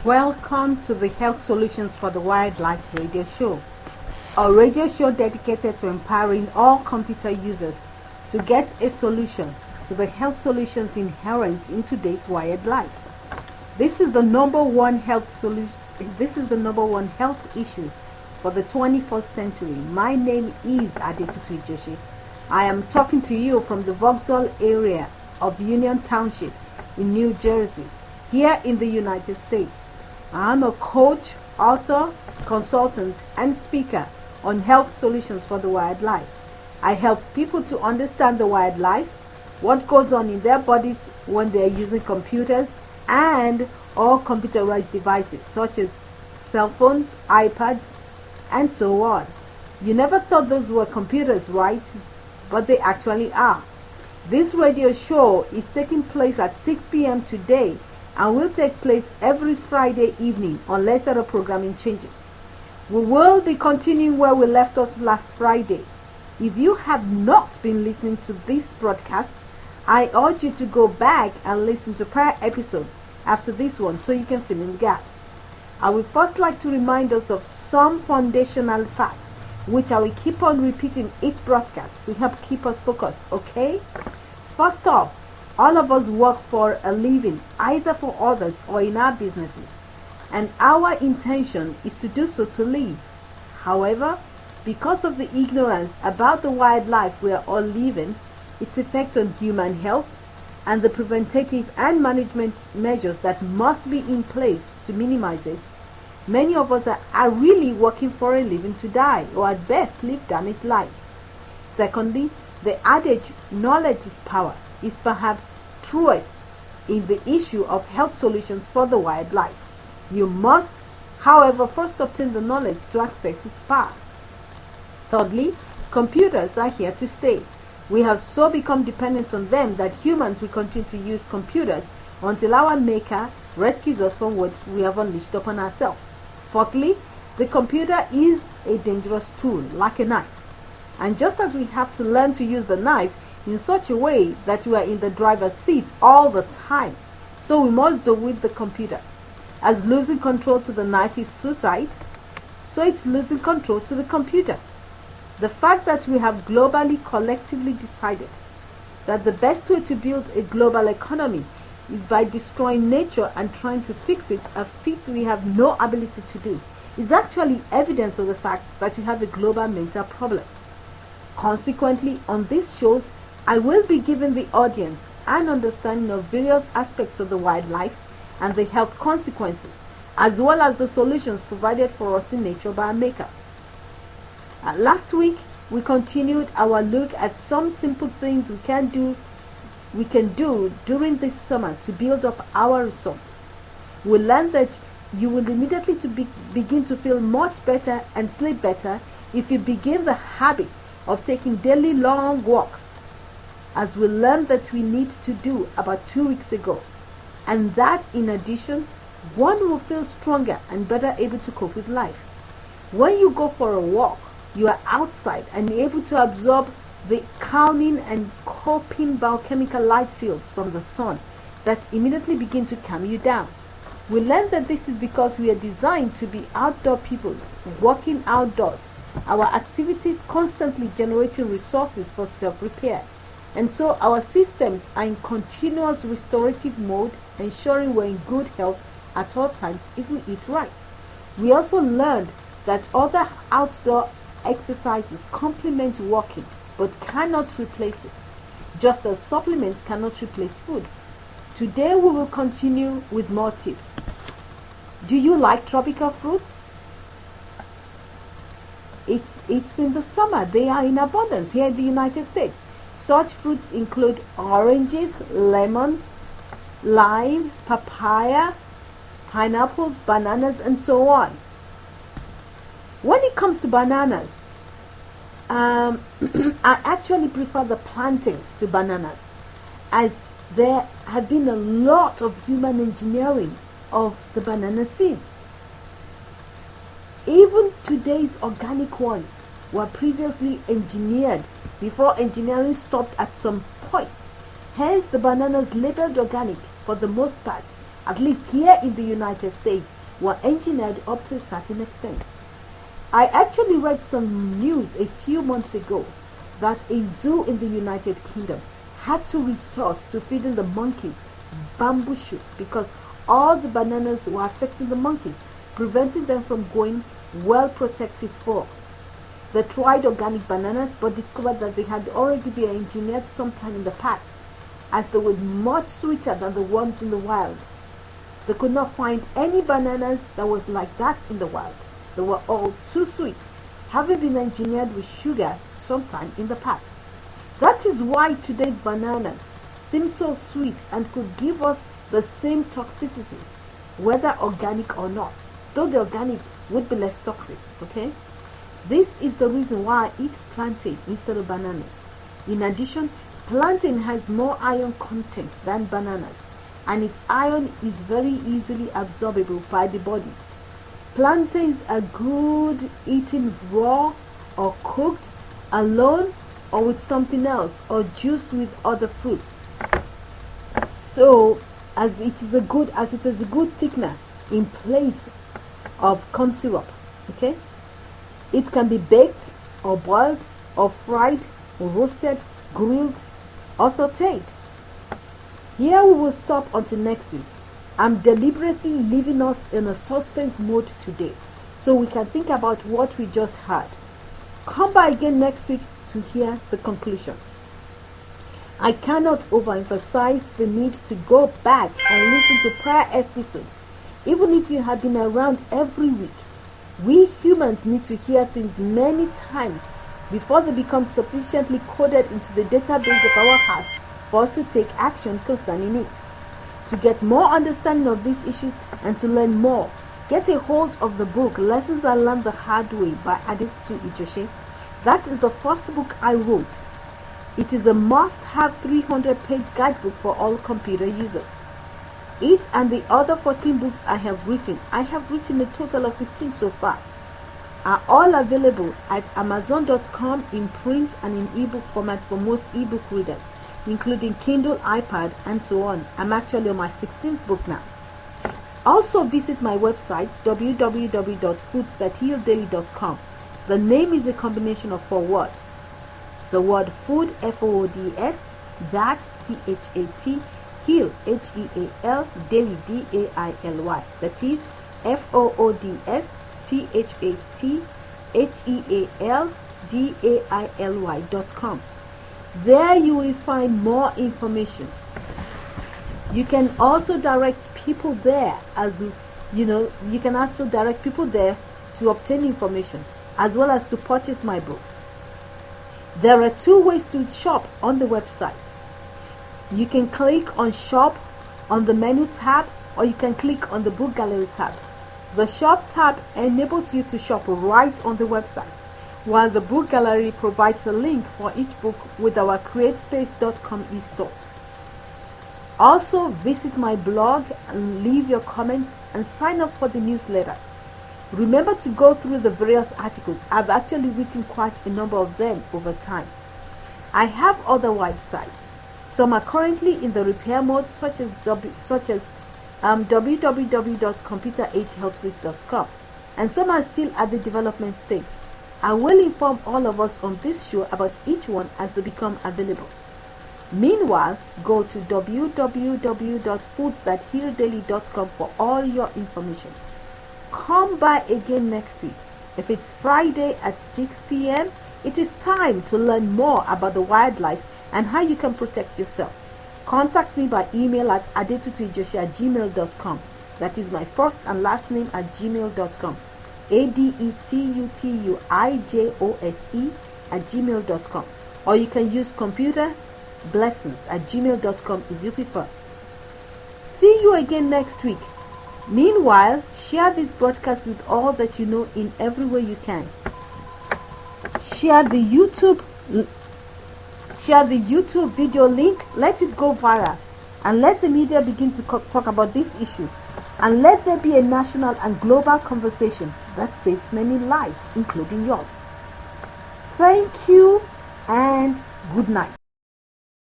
Welcome to the Health Solutions for the Wildlife radio show, a radio show dedicated to empowering all computer users to get a solution to the health solutions inherent in today's wired life. This is the number one health solution. This is the number one health issue for the 21st century. My name is Adetutu Joshi. I am talking to you from the Vauxhall area of Union Township in New Jersey, here in the United States. I'm a coach, author, consultant, and speaker on health solutions for the wildlife. I help people to understand the wildlife, what goes on in their bodies when they are using computers and all computerized devices such as cell phones, iPads, and so on. You never thought those were computers, right? But they actually are. This radio show is taking place at 6 p.m. today and will take place every Friday evening unless there are programming changes. We will be continuing where we left off last Friday. If you have not been listening to these broadcasts, I urge you to go back and listen to prior episodes after this one so you can fill in the gaps. I would first like to remind us of some foundational facts which I will keep on repeating each broadcast to help keep us focused, okay? First off, all of us work for a living, either for others or in our businesses, and our intention is to do so to live. However, because of the ignorance about the wildlife we are all living, its effect on human health, and the preventative and management measures that must be in place to minimize it, many of us are really working for a living to die, or at best live damaged lives. Secondly, the adage, knowledge is power, is perhaps truest in the issue of health solutions for the wildlife. You must, however, first obtain the knowledge to access its power. Thirdly, computers are here to stay. We have so become dependent on them that humans will continue to use computers until our maker rescues us from what we have unleashed upon ourselves. Fourthly, the computer is a dangerous tool, like a knife. And just as we have to learn to use the knife in such a way that we are in the driver's seat all the time, so we must do with the computer. As losing control to the knife is suicide, so it's losing control to the computer. The fact that we have globally collectively decided that the best way to build a global economy is by destroying nature and trying to fix it, a feat we have no ability to do, is actually evidence of the fact that we have a global mental problem. Consequently, on these shows, I will be giving the audience an understanding of various aspects of the wildlife and the health consequences, as well as the solutions provided for us in nature by our maker. Last week, we continued our look at some simple things we can do during this summer to build up our resources. We learned that you will immediately begin to feel much better and sleep better if you begin the habit of taking daily long walks, as we learned that we need to do about 2 weeks ago. And that in addition, one will feel stronger and better able to cope with life. When you go for a walk, you are outside and able to absorb the calming and coping biochemical light fields from the sun that immediately begin to calm you down. We learned that this is because we are designed to be outdoor people, working outdoors, our activities constantly generating resources for self-repair. And so our systems are in continuous restorative mode, ensuring we're in good health at all times if we eat right. We also learned that other outdoor exercises complement walking but cannot replace it, just as supplements cannot replace food. Today we will continue with more tips. Do you like tropical fruits? It's in the summer. They are in abundance here in the United States. Such fruits include oranges, lemons, lime, papaya, pineapples, bananas, and so on. When it comes to bananas, I actually prefer the plantains to bananas, as there have been a lot of human engineering of the banana seeds. Even today's organic ones were previously engineered before engineering stopped at some point. Hence, the bananas labeled organic for the most part at least here in the United States, were engineered up to a certain extent. I actually read some news a few months ago that a zoo in the United Kingdom had to resort to feeding the monkeys bamboo shoots because all the bananas were affecting the monkeys, preventing them from going well protected for. They tried organic bananas but discovered that they had already been engineered sometime in the past, as they were much sweeter than the ones in the wild. They could not find any bananas that was like that in the wild. They were all too sweet, having been engineered with sugar sometime in the past. That is why today's bananas seem so sweet and could give us the same toxicity, whether organic or not, though the organic would be less toxic, okay? This is the reason why I eat plantain instead of bananas. In addition, plantain has more iron content than bananas, and its iron is very easily absorbable by the body. Plantains are good eaten raw or cooked, alone or with something else, or juiced with other fruits. So, as it is a good thickener in place of corn syrup, okay? It can be baked or boiled or fried or roasted, grilled or sauteed. Here we will stop until next week. I'm deliberately leaving us in a suspense mode today so we can think about what we just heard. Come by again next week to hear the conclusion. I cannot overemphasize the need to go back and listen to prior episodes, even if you have been around every week. We humans need to hear things many times before they become sufficiently coded into the database of our hearts for us to take action concerning it. To get more understanding of these issues and to learn more, get a hold of the book Lessons I Learned the Hard Way by Adetutu Ijoshi. That is the first book I wrote. It is a must-have 300-page guidebook for all computer users. It and the other 14 books I have written a total of 15 so far, are all available at Amazon.com in print and in ebook format for most ebook readers, including Kindle, iPad, and so on. I'm actually on my 16th book now. Also visit my website www.foodsthathealdaily.com. The name is a combination of 4 words. The word food, F-O-O-D-S, that, T-H-A-T, heal, H-E-A-L, daily, D-A-I-L-Y. That is F-O-O-D-S, T-H-A-T, H-E-A-L, D-A-I-L-Y.com. There you will find more information. You can also direct people there, you can also direct people there to obtain information as well as to purchase my books. There are 2 ways to shop on the website. You can click on shop on the menu tab, or you can click on the book gallery tab. The shop tab enables you to shop right on the website, while the book gallery provides a link for each book with our createspace.com e-store. Also visit my blog and leave your comments and sign up for the newsletter. Remember to go through the various articles. I've actually written quite a number of them over time. I have other websites. Some are currently in the repair mode, such as www.computer8healthwith.com, and some are still at the development stage. I will inform all of us on this show about each one as they become available. Meanwhile, go to www.foodsthathealdaily.com for all your information. Come by again next week. If it's Friday at 6 p.m., it is time to learn more about the wildlife and how you can protect yourself. Contact me by email at adetutuijoshi@gmail.com. That is my first and last name at gmail.com. adetutuijoshi@gmail.com. Or you can use computerblessings@gmail.com if you prefer. See you again next week. Meanwhile, share this broadcast with all that you know in every way you can. Share the YouTube video link, let it go viral, and let the media begin to talk about this issue, and let there be a national and global conversation that saves many lives, including yours. Thank you and good night.